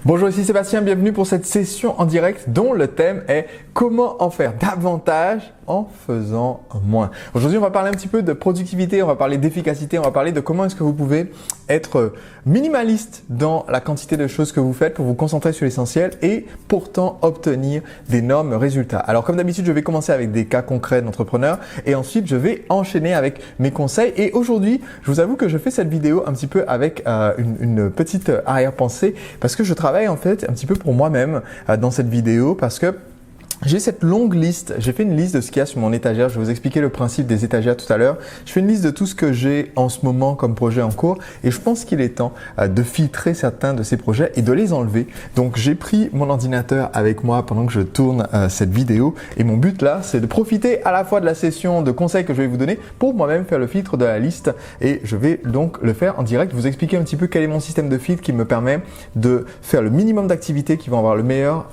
Bonjour, ici Sébastien, bienvenue pour cette session en direct dont le thème est comment en faire davantage en faisant moins. Aujourd'hui, on va parler un petit peu de productivité, on va parler d'efficacité, on va parler de comment est-ce que vous pouvez être minimaliste dans la quantité de choses que vous faites pour vous concentrer sur l'essentiel et pourtant obtenir d'énormes résultats. Alors comme d'habitude, je vais commencer avec des cas concrets d'entrepreneurs et ensuite je vais enchaîner avec mes conseils. Et aujourd'hui, je vous avoue que je fais cette vidéo un petit peu avec une petite arrière-pensée parce que je travaille en fait un petit peu pour moi-même dans cette vidéo parce que j'ai cette longue liste, j'ai fait une liste de ce qu'il y a sur mon étagère, je vais vous expliquer le principe des étagères tout à l'heure. Je fais une liste de tout ce que j'ai en ce moment comme projet en cours et je pense qu'il est temps de filtrer certains de ces projets et de les enlever. Donc j'ai pris mon ordinateur avec moi pendant que je tourne cette vidéo et mon but là c'est de profiter à la fois de la session de conseils que je vais vous donner pour moi-même faire le filtre de la liste et je vais donc le faire en direct, vous expliquer un petit peu quel est mon système de filtre qui me permet de faire le minimum d'activités qui vont avoir le meilleur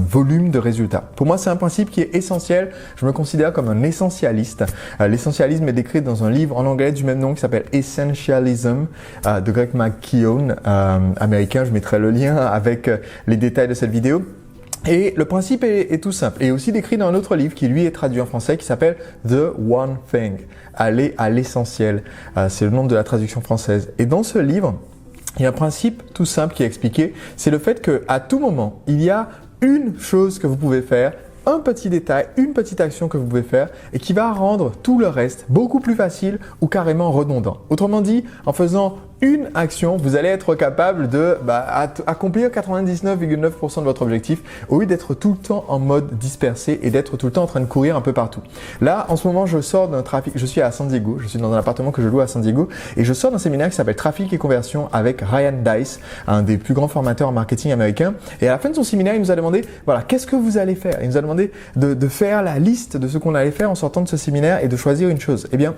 volume de résultats. Pour moi, c'est un principe qui est essentiel. Je me considère comme un essentialiste. L'essentialisme est décrit dans un livre en anglais du même nom qui s'appelle Essentialism de Greg McKeown, américain. Je mettrai le lien avec les détails de cette vidéo. Et le principe est tout simple et aussi décrit dans un autre livre qui lui est traduit en français qui s'appelle The One Thing, aller à l'essentiel. C'est le nom de la traduction française. Et dans ce livre, il y a un principe tout simple qui est expliqué, c'est le fait qu'à tout moment, il y a une chose que vous pouvez faire, un petit détail, une petite action que vous pouvez faire et qui va rendre tout le reste beaucoup plus facile ou carrément redondant. Autrement dit, en faisant une action, vous allez être capable de accomplir 99,9% de votre objectif au lieu d'être tout le temps en mode dispersé et d'être tout le temps en train de courir un peu partout. Là, en ce moment, je sors d'un trafic, je suis à San Diego, je suis dans un appartement que je loue à San Diego et je sors d'un séminaire qui s'appelle Trafic et Conversion avec Ryan Deiss, un des plus grands formateurs en marketing américain. Et à la fin de son séminaire, il nous a demandé, voilà, qu'est-ce que vous allez faire? Il nous a demandé de faire la liste de ce qu'on allait faire en sortant de ce séminaire et de choisir une chose. Eh bien,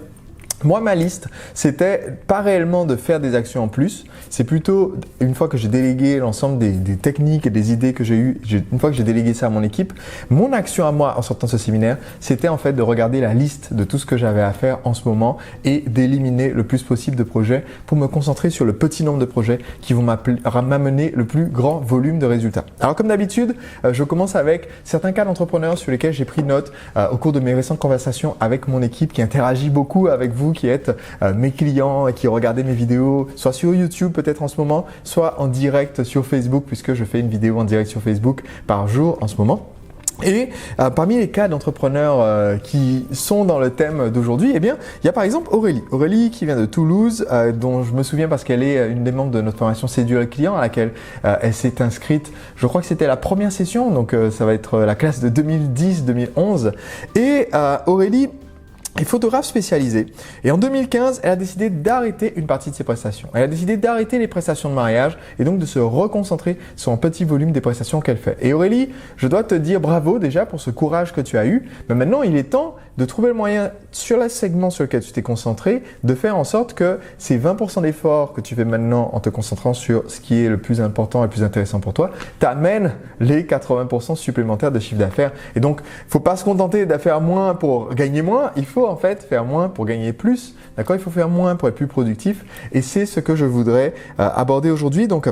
moi, ma liste, c'était pas réellement de faire des actions en plus. C'est plutôt, une fois que j'ai délégué l'ensemble des techniques et des idées que j'ai eues, une fois que j'ai délégué ça à mon équipe, mon action à moi en sortant de ce séminaire, c'était en fait de regarder la liste de tout ce que j'avais à faire en ce moment et d'éliminer le plus possible de projets pour me concentrer sur le petit nombre de projets qui vont m'amener le plus grand volume de résultats. Alors comme d'habitude, je commence avec certains cas d'entrepreneurs sur lesquels j'ai pris note au cours de mes récentes conversations avec mon équipe qui interagit beaucoup avec vous qui êtes mes clients et qui regardez mes vidéos soit sur YouTube peut-être en ce moment, soit en direct sur Facebook puisque je fais une vidéo en direct sur Facebook par jour en ce moment. Et parmi les cas d'entrepreneurs qui sont dans le thème d'aujourd'hui, eh bien, il y a par exemple Aurélie. Aurélie qui vient de Toulouse, dont je me souviens parce qu'elle est une des membres de notre formation Séduire le client à laquelle elle s'est inscrite. Je crois que c'était la première session, donc ça va être la classe de 2010-2011. Et Aurélie est photographe spécialisée et en 2015, elle a décidé d'arrêter une partie de ses prestations. Elle a décidé d'arrêter les prestations de mariage et donc de se reconcentrer sur un petit volume des prestations qu'elle fait. Et Aurélie, je dois te dire bravo déjà pour ce courage que tu as eu, mais maintenant il est temps de trouver le moyen sur le segment sur lequel tu t'es concentré de faire en sorte que ces 20% d'efforts que tu fais maintenant en te concentrant sur ce qui est le plus important et le plus intéressant pour toi t'amènent les 80% supplémentaires de chiffre d'affaires. Et donc, faut pas se contenter de faire moins pour gagner moins, il faut en fait faire moins pour gagner plus. D'accord? Il faut faire moins pour être plus productif et c'est ce que je voudrais aborder aujourd'hui. Donc,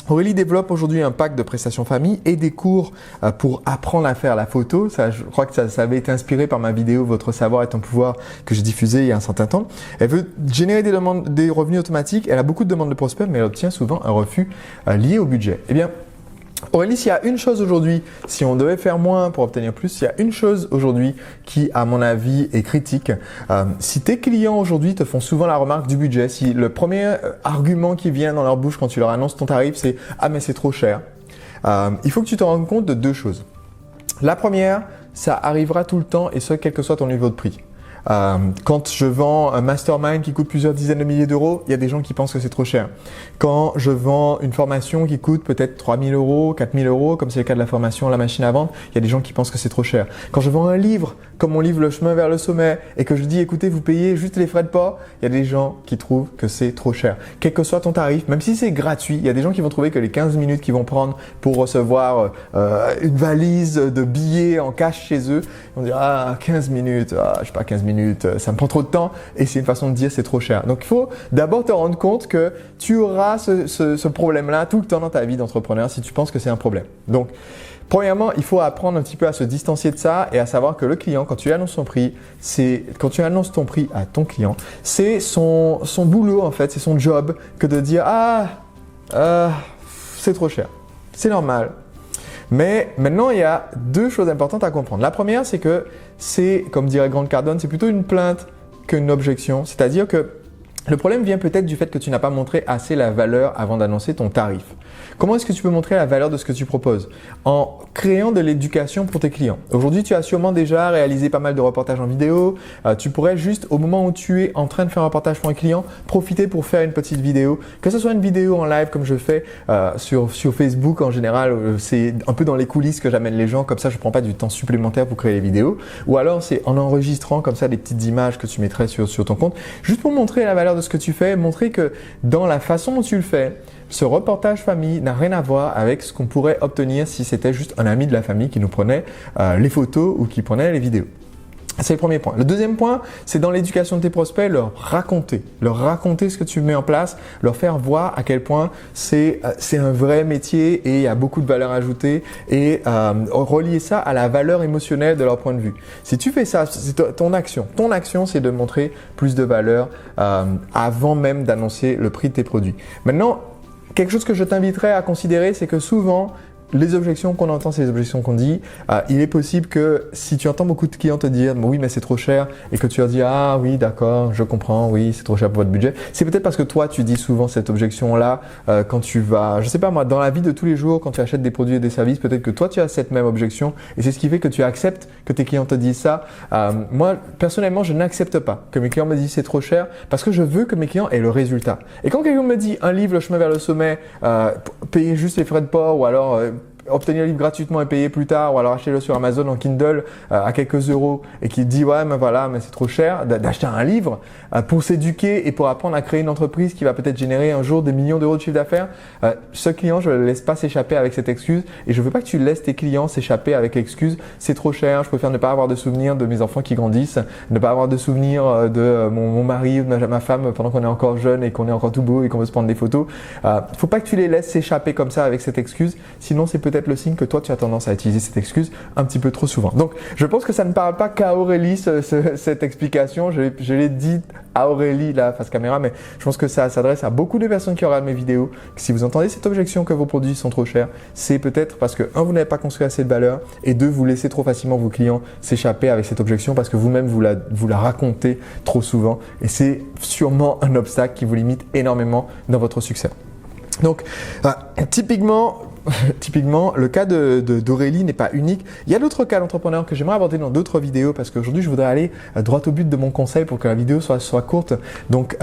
Aurélie développe aujourd'hui un pack de prestations famille et des cours pour apprendre à faire la photo. Ça, je crois que ça avait été inspiré par ma vidéo Votre savoir est ton pouvoir que j'ai diffusée il y a un certain temps. Elle veut générer des revenus automatiques. Elle a beaucoup de demandes de prospects, mais elle obtient souvent un refus lié au budget. Eh bien, Aurélie, s'il y a une chose aujourd'hui, si on devait faire moins pour obtenir plus, s'il y a une chose aujourd'hui qui, à mon avis, est critique, si tes clients aujourd'hui te font souvent la remarque du budget, si le premier argument qui vient dans leur bouche quand tu leur annonces ton tarif, c'est « Ah mais c'est trop cher », il faut que tu te rendes compte de deux choses. La première, ça arrivera tout le temps et ce, quel que soit ton niveau de prix. Quand je vends un mastermind qui coûte plusieurs dizaines de milliers d'euros, il y a des gens qui pensent que c'est trop cher. Quand je vends une formation qui coûte peut-être 3 000 euros, 4 000 euros, comme c'est le cas de la formation La Machine à Vendre, il y a des gens qui pensent que c'est trop cher. Quand je vends un livre, comme mon livre Le Chemin vers le sommet, et que je dis écoutez, vous payez juste les frais de port, il y a des gens qui trouvent que c'est trop cher. Quel que soit ton tarif, même si c'est gratuit, il y a des gens qui vont trouver que les 15 minutes qu'ils vont prendre pour recevoir une valise de billets en cash chez eux, ils vont dire ah 15 minutes, je sais pas 15 minutes. minutes, ça me prend trop de temps et c'est une façon de dire c'est trop cher. Donc il faut d'abord te rendre compte que tu auras ce problème-là tout le temps dans ta vie d'entrepreneur si tu penses que c'est un problème. Donc premièrement, il faut apprendre un petit peu à se distancier de ça et à savoir que le client, quand tu annonces quand tu annonces ton prix à ton client, c'est son boulot en fait, c'est son job que de dire c'est trop cher. C'est normal. Mais maintenant, il y a deux choses importantes à comprendre. La première, c'est que comme dirait Grant Cardone, c'est plutôt une plainte qu'une objection. C'est-à-dire que le problème vient peut-être du fait que tu n'as pas montré assez la valeur avant d'annoncer ton tarif. Comment est-ce que tu peux montrer la valeur de ce que tu proposes? En créant de l'éducation pour tes clients. Aujourd'hui, tu as sûrement déjà réalisé pas mal de reportages en vidéo. Tu pourrais juste, au moment où tu es en train de faire un reportage pour un client, profiter pour faire une petite vidéo. Que ce soit une vidéo en live comme je fais sur Facebook en général, c'est un peu dans les coulisses que j'amène les gens. Comme ça, je ne prends pas du temps supplémentaire pour créer les vidéos. Ou alors, c'est en enregistrant comme ça des petites images que tu mettrais sur ton compte. Juste pour montrer la valeur de ce que tu fais, montrer que dans la façon dont tu le fais, ce reportage famille n'a rien à voir avec ce qu'on pourrait obtenir si c'était juste un ami de la famille qui nous prenait les photos ou qui prenait les vidéos. C'est le premier point. Le deuxième point, c'est dans l'éducation de tes prospects, leur raconter ce que tu mets en place, leur faire voir à quel point c'est un vrai métier et il y a beaucoup de valeur ajoutée et relier ça à la valeur émotionnelle de leur point de vue. Si tu fais ça, c'est ton action. Ton action, c'est de montrer plus de valeur avant même d'annoncer le prix de tes produits. Maintenant, quelque chose que je t'inviterais à considérer, c'est que souvent, les objections qu'on entend, c'est les objections qu'on dit. Il est possible que si tu entends beaucoup de clients te dire « oui, mais c'est trop cher » et que tu leur dis « ah oui, d'accord, je comprends, oui, c'est trop cher pour votre budget », c'est peut-être parce que toi, tu dis souvent cette objection-là quand tu vas, je sais pas moi, dans la vie de tous les jours, quand tu achètes des produits et des services, peut-être que toi, tu as cette même objection et c'est ce qui fait que tu acceptes que tes clients te disent ça. Moi, personnellement, je n'accepte pas que mes clients me disent « c'est trop cher » parce que je veux que mes clients aient le résultat. Et quand quelqu'un me dit « un livre, le chemin vers le sommet, payer juste les frais de port » ou alors obtenir le livre gratuitement et payer plus tard ou alors acheter-le sur Amazon en Kindle à quelques euros et qui dit ouais mais voilà mais c'est trop cher d'acheter un livre pour s'éduquer et pour apprendre à créer une entreprise qui va peut-être générer un jour des millions d'euros de chiffre d'affaires, ce client je ne le laisse pas s'échapper avec cette excuse et je veux pas que tu laisses tes clients s'échapper avec l'excuse c'est trop cher, je préfère ne pas avoir de souvenirs de mes enfants qui grandissent, ne pas avoir de souvenirs de mon mari ou de ma femme pendant qu'on est encore jeune et qu'on est encore tout beau et qu'on veut se prendre des photos. Faut pas que tu les laisses s'échapper comme ça avec cette excuse, sinon c'est peut-être le signe que toi tu as tendance à utiliser cette excuse un petit peu trop souvent. Donc je pense que ça ne parle pas qu'à Aurélie cette explication, je l'ai dit à Aurélie là face caméra, mais je pense que ça s'adresse à beaucoup de personnes qui regardent mes vidéos, que si vous entendez cette objection que vos produits sont trop chers, c'est peut-être parce que un, vous n'avez pas construit assez de valeur et deux, vous laissez trop facilement vos clients s'échapper avec cette objection parce que vous-même vous la racontez trop souvent et c'est sûrement un obstacle qui vous limite énormément dans votre succès. Donc typiquement, le cas d'Aurélie n'est pas unique. Il y a d'autres cas d'entrepreneurs que j'aimerais aborder dans d'autres vidéos parce qu'aujourd'hui, je voudrais aller droit au but de mon conseil pour que la vidéo soit courte. Donc,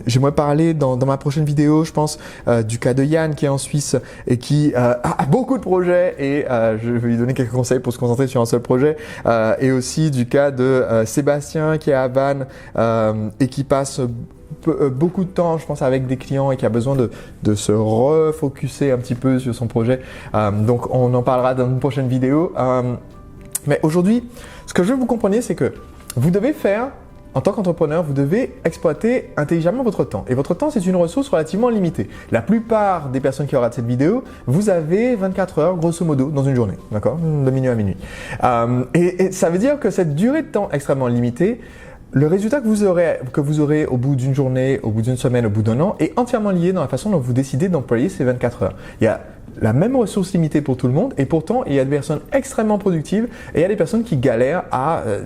j'aimerais parler dans ma prochaine vidéo, je pense, du cas de Yann qui est en Suisse et qui a beaucoup de projets et je vais lui donner quelques conseils pour se concentrer sur un seul projet. Et aussi du cas de Sébastien qui est à Vannes et qui passe beaucoup de temps, je pense, avec des clients et qui a besoin de se refocuser un petit peu sur son projet. Donc, on en parlera dans une prochaine vidéo. Mais aujourd'hui, ce que je veux que vous compreniez, c'est que vous devez faire, en tant qu'entrepreneur, vous devez exploiter intelligemment votre temps. Et votre temps, c'est une ressource relativement limitée. La plupart des personnes qui regardent cette vidéo, vous avez 24 heures, grosso modo, dans une journée. D'accord ? De minuit à minuit. Et ça veut dire que cette durée de temps extrêmement limitée, le résultat que vous aurez au bout d'une journée, au bout d'une semaine, au bout d'un an est entièrement lié dans la façon dont vous décidez d'employer ces 24 heures. Il y a la même ressource limitée pour tout le monde et pourtant il y a des personnes extrêmement productives et il y a des personnes qui galèrent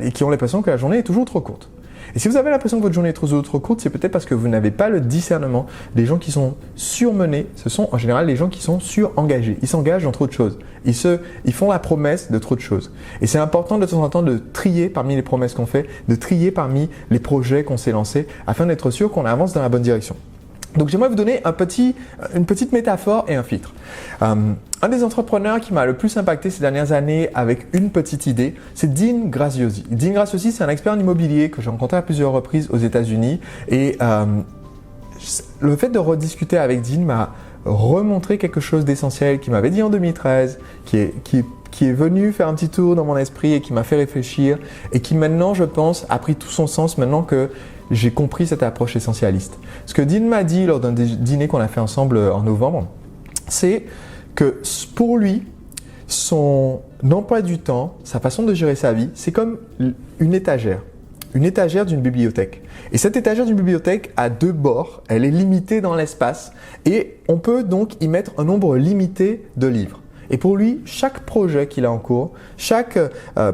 et qui ont l'impression que la journée est toujours trop courte. Et si vous avez l'impression que votre journée est trop courte, c'est peut-être parce que vous n'avez pas le discernement. Les gens qui sont surmenés, ce sont en général les gens qui sont surengagés. Ils s'engagent dans trop de choses. Ils font la promesse de trop de choses. Et c'est important de temps en temps de trier parmi les promesses qu'on fait, de trier parmi les projets qu'on s'est lancés afin d'être sûr qu'on avance dans la bonne direction. Donc j'aimerais vous donner une petite métaphore et un filtre. Un des entrepreneurs qui m'a le plus impacté ces dernières années avec une petite idée, c'est Dean Graziosi. Dean Graziosi, c'est un expert en immobilier que j'ai rencontré à plusieurs reprises aux États-Unis et le fait de rediscuter avec Dean m'a remontré quelque chose d'essentiel qu'il m'avait dit en 2013, qui qui est venu faire un petit tour dans mon esprit et qui m'a fait réfléchir et qui maintenant, je pense, a pris tout son sens maintenant que j'ai compris cette approche essentialiste. Ce que Dean m'a dit lors d'un dîner qu'on a fait ensemble en novembre, c'est que pour lui, son emploi du temps, sa façon de gérer sa vie, c'est comme une étagère d'une bibliothèque. Et cette étagère d'une bibliothèque a deux bords, elle est limitée dans l'espace et on peut donc y mettre un nombre limité de livres. Et pour lui, chaque projet qu'il a en cours, chaque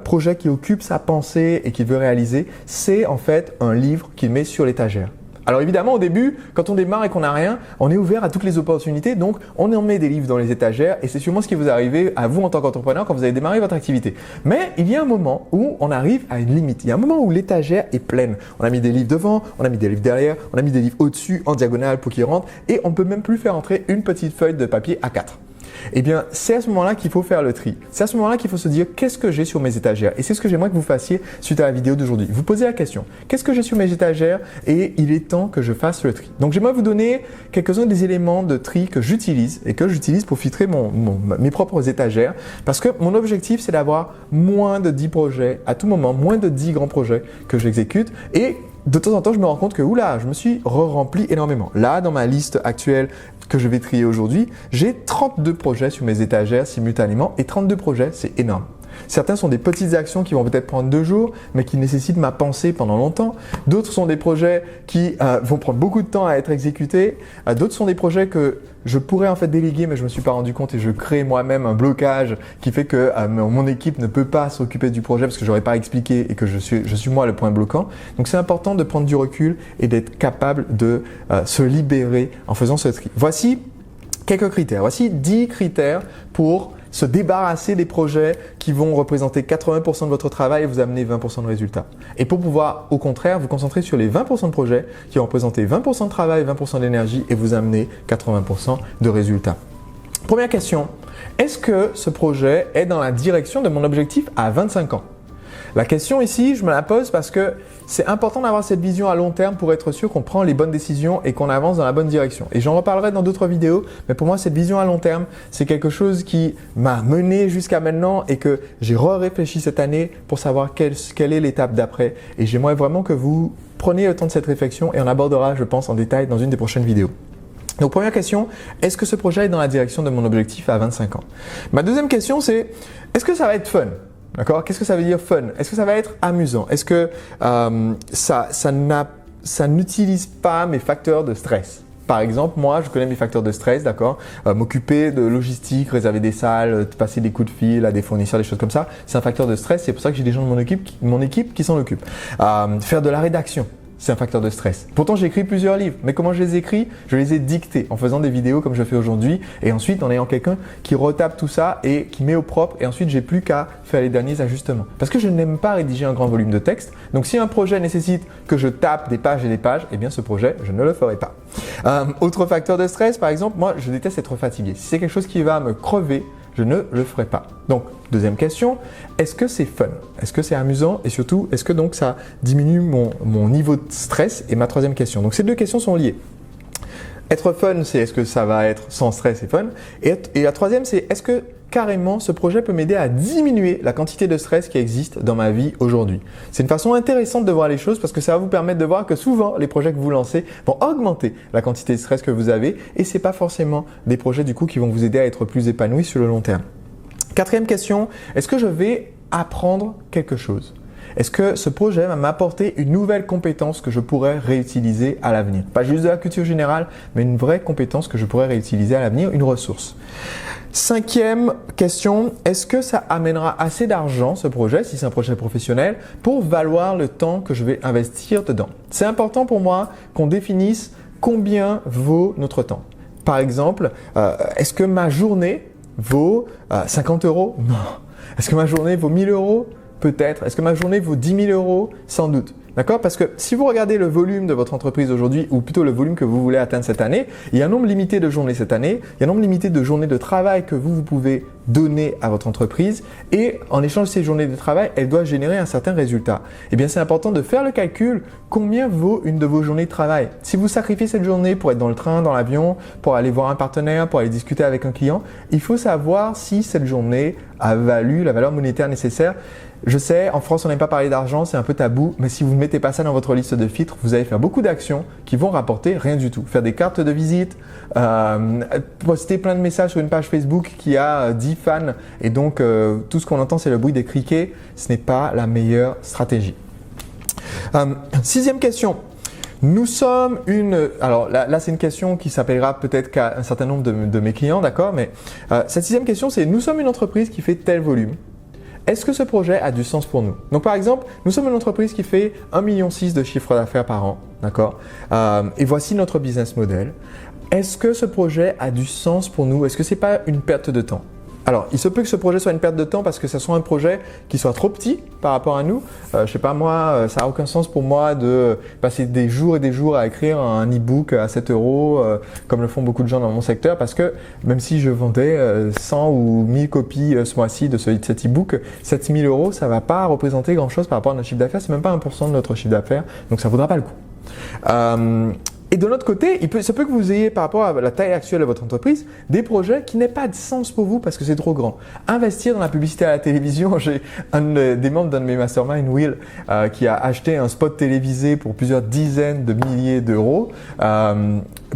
projet qui occupe sa pensée et qu'il veut réaliser, c'est en fait un livre qu'il met sur l'étagère. Alors évidemment, au début, quand on démarre et qu'on n'a rien, on est ouvert à toutes les opportunités, donc on en met des livres dans les étagères et c'est sûrement ce qui vous est arrivé à vous en tant qu'entrepreneur quand vous avez démarré votre activité. Mais il y a un moment où on arrive à une limite. Il y a un moment où l'étagère est pleine. On a mis des livres devant, on a mis des livres derrière, on a mis des livres au-dessus, en diagonale pour qu'ils rentrent et on ne peut même plus faire entrer une petite feuille de papier A4. Eh bien, c'est à ce moment-là qu'il faut faire le tri. C'est à ce moment-là qu'il faut se dire qu'est-ce que j'ai sur mes étagères. Et c'est ce que j'aimerais que vous fassiez suite à la vidéo d'aujourd'hui. Vous posez la question, qu'est-ce que j'ai sur mes étagères et il est temps que je fasse le tri. Donc, j'aimerais vous donner quelques-uns des éléments de tri que j'utilise et que j'utilise pour filtrer mes propres étagères parce que mon objectif, c'est d'avoir moins de 10 projets à tout moment, moins de 10 grands projets que j'exécute et de temps en temps, je me rends compte que je me suis re-rempli énormément. Là, dans ma liste actuelle que je vais trier aujourd'hui, j'ai 32 projets sur mes étagères simultanément et 32 projets, c'est énorme. Certains sont des petites actions qui vont peut-être prendre 2 jours, mais qui nécessitent ma pensée pendant longtemps. D'autres sont des projets qui vont prendre beaucoup de temps à être exécutés. D'autres sont des projets que je pourrais en fait déléguer, mais je ne me suis pas rendu compte et je crée moi-même un blocage qui fait que mon équipe ne peut pas s'occuper du projet parce que je n'aurais pas expliqué et que je suis moi le point bloquant. Donc c'est important de prendre du recul et d'être capable de se libérer en faisant ce tri. Voici quelques critères. Voici 10 critères pour se débarrasser des projets qui vont représenter 80% de votre travail et vous amener 20% de résultats. Et pour pouvoir, au contraire, vous concentrer sur les 20% de projets qui vont représenter 20% de travail, 20% d'énergie et vous amener 80% de résultats. Première question, est-ce que ce projet est dans la direction de mon objectif à 25 ans ? La question ici, je me la pose parce que c'est important d'avoir cette vision à long terme pour être sûr qu'on prend les bonnes décisions et qu'on avance dans la bonne direction. Et j'en reparlerai dans d'autres vidéos, mais pour moi, cette vision à long terme, c'est quelque chose qui m'a mené jusqu'à maintenant et que j'ai réfléchi cette année pour savoir quelle est l'étape d'après. Et j'aimerais vraiment que vous preniez le temps de cette réflexion et on abordera, je pense, en détail dans une des prochaines vidéos. Donc première question, est-ce que ce projet est dans la direction de mon objectif à 25 ans ? Ma deuxième question, c'est est-ce que ça va être fun ? D'accord ? Qu'est-ce que ça veut dire fun ? Est-ce que ça va être amusant ? Est-ce que ça n'utilise pas mes facteurs de stress ? Par exemple, moi, je connais mes facteurs de stress, d'accord ? M'occuper de logistique, réserver des salles, passer des coups de fil à des fournisseurs, des choses comme ça, c'est un facteur de stress. C'est pour ça que j'ai des gens de mon équipe qui s'en occupent. Faire de la rédaction. C'est un facteur de stress. Pourtant, j'ai écrit plusieurs livres. Mais comment je les écris ? Je les ai dictés en faisant des vidéos comme je fais aujourd'hui et ensuite en ayant quelqu'un qui retape tout ça et qui met au propre et ensuite, j'ai plus qu'à faire les derniers ajustements. Parce que je n'aime pas rédiger un grand volume de texte. Donc, si un projet nécessite que je tape des pages et des pages, eh bien, ce projet, je ne le ferai pas. Autre facteur de stress, par exemple, moi, je déteste être fatigué. Si c'est quelque chose qui va me crever, je ne le ferai pas. Donc, deuxième question, est-ce que c'est fun ? Est-ce que c'est amusant ? Et surtout, est-ce que donc ça diminue mon niveau de stress ? Et ma troisième question. Donc, ces deux questions sont liées. Être fun, c'est est-ce que ça va être sans stress et fun ? Et la troisième, c'est est-ce que carrément ce projet peut m'aider à diminuer la quantité de stress qui existe dans ma vie aujourd'hui ? C'est une façon intéressante de voir les choses parce que ça va vous permettre de voir que souvent les projets que vous lancez vont augmenter la quantité de stress que vous avez et ce n'est pas forcément des projets du coup qui vont vous aider à être plus épanoui sur le long terme. Quatrième question, est-ce que je vais apprendre quelque chose ? Est-ce que ce projet va m'apporter une nouvelle compétence que je pourrais réutiliser à l'avenir ? Pas juste de la culture générale, mais une vraie compétence que je pourrais réutiliser à l'avenir, une ressource. Cinquième question, est-ce que ça amènera assez d'argent ce projet, si c'est un projet professionnel, pour valoir le temps que je vais investir dedans ? C'est important pour moi qu'on définisse combien vaut notre temps. Par exemple, est-ce que ma journée vaut 50 €? Non. Est-ce que ma journée vaut 1000 €? Peut-être. Est-ce que ma journée vaut 10 000 €? Sans doute. D'accord ? Parce que si vous regardez le volume de votre entreprise aujourd'hui, ou plutôt le volume que vous voulez atteindre cette année, il y a un nombre limité de journées cette année, il y a un nombre limité de journées de travail que vous pouvez donner à votre entreprise et en échange de ces journées de travail, elle doit générer un certain résultat. Eh bien, c'est important de faire le calcul, combien vaut une de vos journées de travail? Si vous sacrifiez cette journée pour être dans le train, dans l'avion, pour aller voir un partenaire, pour aller discuter avec un client, il faut savoir si cette journée a valu la valeur monétaire nécessaire. Je sais, en France, on n'aime pas parler d'argent, c'est un peu tabou, mais si vous ne mettez pas ça dans votre liste de filtres, vous allez faire beaucoup d'actions qui vont rapporter rien du tout. Faire des cartes de visite, poster plein de messages sur une page Facebook qui a 10 fans et donc tout ce qu'on entend, c'est le bruit des criquets. Ce n'est pas la meilleure stratégie. Sixième question. Nous sommes alors là c'est une question qui s'appellera peut-être qu'à un certain nombre de mes clients, d'accord, mais cette sixième question c'est: nous sommes une entreprise qui fait tel volume. Est-ce que ce projet a du sens pour nous? Donc par exemple, nous sommes une entreprise qui fait 1,6 million de chiffre d'affaires par an, d'accord, et voici notre business model. Est-ce que ce projet a du sens pour nous? Est-ce que ce n'est pas une perte de temps? Alors, il se peut que ce projet soit une perte de temps parce que ce soit un projet qui soit trop petit par rapport à nous. Je sais pas moi, ça n'a aucun sens pour moi de passer des jours et des jours à écrire un e-book à 7 euros comme le font beaucoup de gens dans mon secteur, parce que même si je vendais 100 ou 1000 copies ce mois-ci de cet e-book, 7 000 euros, ça ne va pas représenter grand-chose par rapport à notre chiffre d'affaires. C'est même pas 1% de notre chiffre d'affaires, donc ça ne vaudra pas le coup. Et de l'autre côté, ça peut que vous ayez, par rapport à la taille actuelle de votre entreprise, des projets qui n'aient pas de sens pour vous parce que c'est trop grand. Investir dans la publicité à la télévision, j'ai des membres d'un de mes masterminds, Will, qui a acheté un spot télévisé pour plusieurs dizaines de milliers d'euros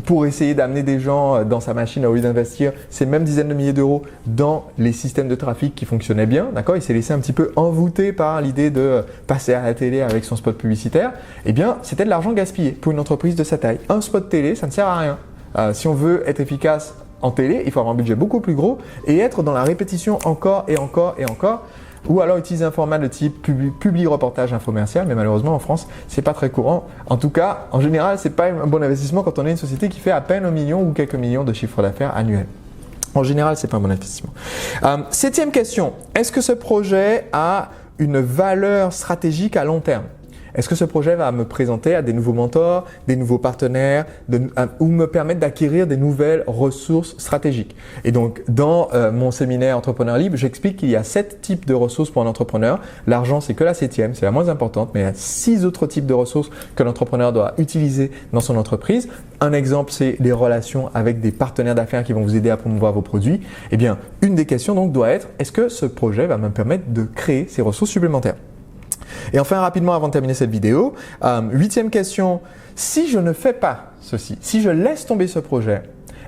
pour essayer d'amener des gens dans sa machine au lieu d'investir ces mêmes dizaines de milliers d'euros dans les systèmes de trafic qui fonctionnaient bien. D'accord, il s'est laissé un petit peu envoûter par l'idée de passer à la télé avec son spot publicitaire. Eh bien, c'était de l'argent gaspillé pour une entreprise de sa taille. Un spot télé, ça ne sert à rien. Si on veut être efficace en télé, il faut avoir un budget beaucoup plus gros et être dans la répétition encore et encore et encore. Ou alors utiliser un format de type publi-reportage infomercial, mais malheureusement en France, c'est pas très courant. En tout cas, en général, c'est pas un bon investissement quand on est une société qui fait à peine 1 million ou quelques millions de chiffre d'affaires annuel. En général, c'est pas un bon investissement. Septième question, est-ce que ce projet a une valeur stratégique à long terme? Est-ce que ce projet va me présenter à des nouveaux mentors, des nouveaux partenaires ou me permettre d'acquérir des nouvelles ressources stratégiques? Et donc, dans mon séminaire Entrepreneur Libre, j'explique qu'il y a 7 types de ressources pour un entrepreneur. L'argent, c'est que la 7e, c'est la moins importante, mais il y a 6 autres types de ressources que l'entrepreneur doit utiliser dans son entreprise. Un exemple, c'est les relations avec des partenaires d'affaires qui vont vous aider à promouvoir vos produits. Eh bien, une des questions donc doit être: est-ce que ce projet va me permettre de créer ces ressources supplémentaires? Et enfin, rapidement avant de terminer cette vidéo, 8e question, si je ne fais pas ceci, si je laisse tomber ce projet,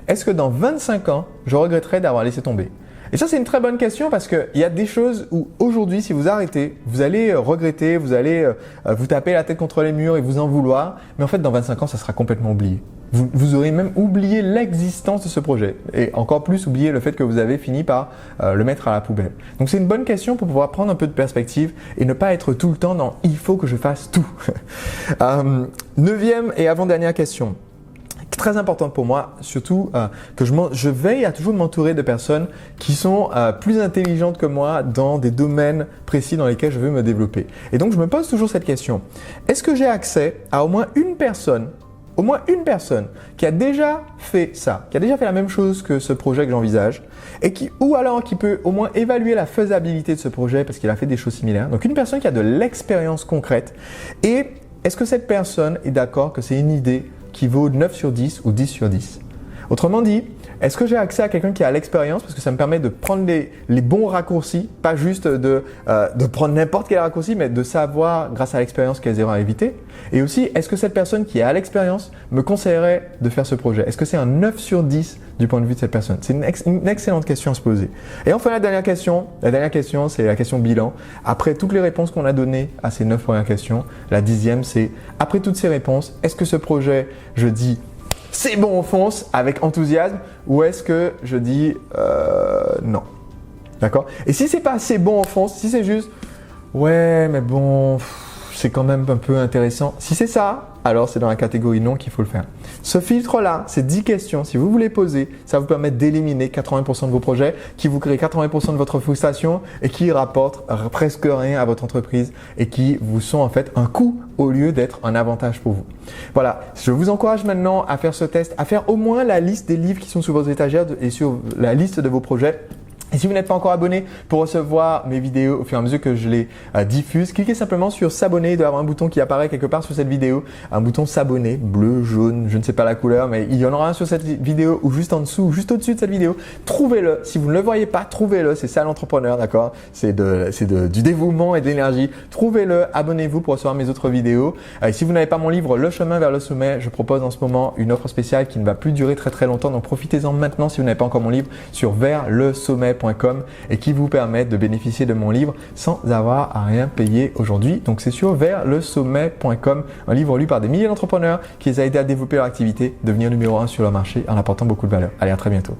est-ce que dans 25 ans, je regretterai d'avoir laissé tomber? Et ça, c'est une très bonne question parce qu'il y a des choses où aujourd'hui, si vous arrêtez, vous allez regretter, vous allez vous taper la tête contre les murs et vous en vouloir, mais en fait, dans 25 ans, ça sera complètement oublié. Vous aurez même oublié l'existence de ce projet et encore plus oublié le fait que vous avez fini par le mettre à la poubelle. Donc c'est une bonne question pour pouvoir prendre un peu de perspective et ne pas être tout le temps dans « il faut que je fasse tout ». 9e et avant-dernière question. Très importante pour moi, surtout que je veille à toujours m'entourer de personnes qui sont plus intelligentes que moi dans des domaines précis dans lesquels je veux me développer. Et donc je me pose toujours cette question. Est-ce que j'ai accès à au moins une personne qui a déjà fait ça, qui a déjà fait la même chose que ce projet que j'envisage et qui peut au moins évaluer la faisabilité de ce projet parce qu'il a fait des choses similaires. Donc une personne qui a de l'expérience concrète et est-ce que cette personne est d'accord que c'est une idée qui vaut 9 sur 10 ou 10 sur 10? Autrement dit, est-ce que j'ai accès à quelqu'un qui a l'expérience parce que ça me permet de prendre les bons raccourcis, pas juste de prendre n'importe quel raccourci, mais de savoir grâce à l'expérience quelles erreurs à éviter? Et aussi, est-ce que cette personne qui a l'expérience me conseillerait de faire ce projet? Est-ce que c'est un 9 sur 10 du point de vue de cette personne? C'est une excellente question à se poser. Et enfin, la dernière question, c'est la question bilan. Après toutes les réponses qu'on a données à ces 9 premières questions, la 10e, c'est après toutes ces réponses, est-ce que ce projet, je dis c'est bon, on fonce avec enthousiasme, ou est-ce que je dis non? D'accord? Et si c'est pas c'est bon, on fonce, si c'est juste ouais, mais bon, c'est quand même un peu intéressant. Si c'est ça, alors c'est dans la catégorie non qu'il faut le faire. Ce filtre-là, ces 10 questions, si vous voulez poser, ça vous permet d'éliminer 80% de vos projets qui vous créent 80% de votre frustration et qui rapportent presque rien à votre entreprise et qui vous sont en fait un coût au lieu d'être un avantage pour vous. Voilà, je vous encourage maintenant à faire ce test, à faire au moins la liste des livres qui sont sur vos étagères et sur la liste de vos projets. Et si vous n'êtes pas encore abonné pour recevoir mes vidéos au fur et à mesure que je les diffuse, cliquez simplement sur s'abonner. Il doit y avoir un bouton qui apparaît quelque part sur cette vidéo, un bouton s'abonner, bleu, jaune, je ne sais pas la couleur, mais il y en aura un sur cette vidéo ou juste en dessous ou juste au-dessus de cette vidéo. Trouvez-le. Si vous ne le voyez pas, trouvez-le. C'est ça l'entrepreneur, d'accord? C'est du dévouement et de l'énergie. Trouvez-le, abonnez-vous pour recevoir mes autres vidéos. Si vous n'avez pas mon livre Le chemin vers le sommet, je propose en ce moment une offre spéciale qui ne va plus durer très très longtemps. Donc profitez-en maintenant si vous n'avez pas encore mon livre sur verslesommet.com et qui vous permettent de bénéficier de mon livre sans avoir à rien payer aujourd'hui. Donc c'est sur verslesommet.com, un livre lu par des milliers d'entrepreneurs qui les a aidés à développer leur activité, devenir numéro 1 sur leur marché en apportant beaucoup de valeur. Allez, à très bientôt.